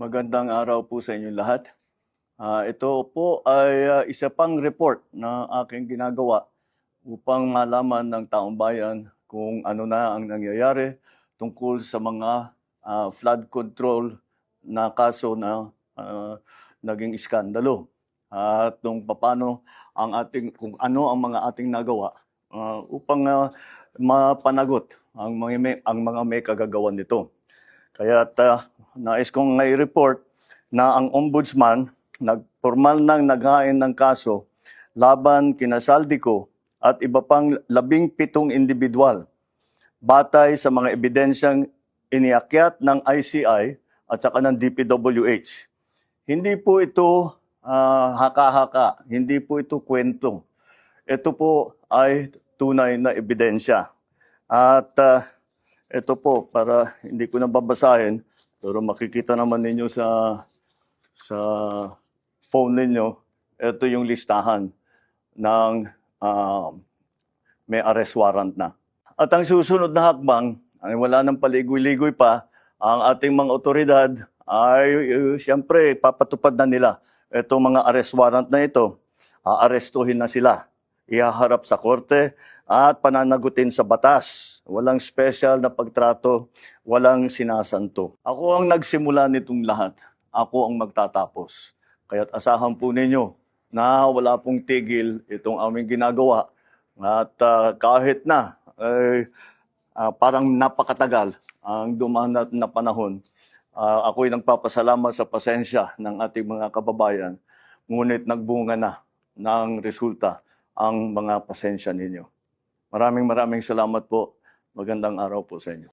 Magandang araw po sa inyong lahat. Ito po ay isa pang report na aking ginagawa upang malaman ng taong bayan kung ano na ang nangyayari tungkol sa mga flood control na kaso na naging iskandalo. At kung ano ang mga ating nagawa upang mapanagot ang mga may kagagawan nito. Kaya nais kong i-report na ang ombudsman formal nang naghain ng kaso laban kina Saldico at iba pang 17 individual batay sa mga ebidensyang iniakyat ng ICI at saka ng DPWH. Hindi po ito haka-haka, hindi po ito kwento. Ito po ay tunay na ebidensya. At ito po, para hindi ko na babasahin, pero makikita naman ninyo sa phone ninyo, ito yung listahan ng may arrest warrant na. At ang susunod na hakbang, ay wala nang paligoy-ligoy pa, ang ating mga otoridad ay siyempre papatupad na nila itong mga arrest warrant na ito. Aarestuhin na sila, ihaharap sa korte at pananagutin sa batas. Walang special na pagtrato, walang sinasanto. Ako ang nagsimula nitong lahat. Ako ang magtatapos. Kaya't asahan po ninyo na wala pong tigil itong aming ginagawa. At kahit na parang napakatagal ang dumaan na panahon, ako'y nagpapasalamat sa pasensya ng ating mga kababayan. Ngunit nagbunga na ng resulta ang mga pasensya ninyo. Maraming salamat po. Magandang araw po sa inyo.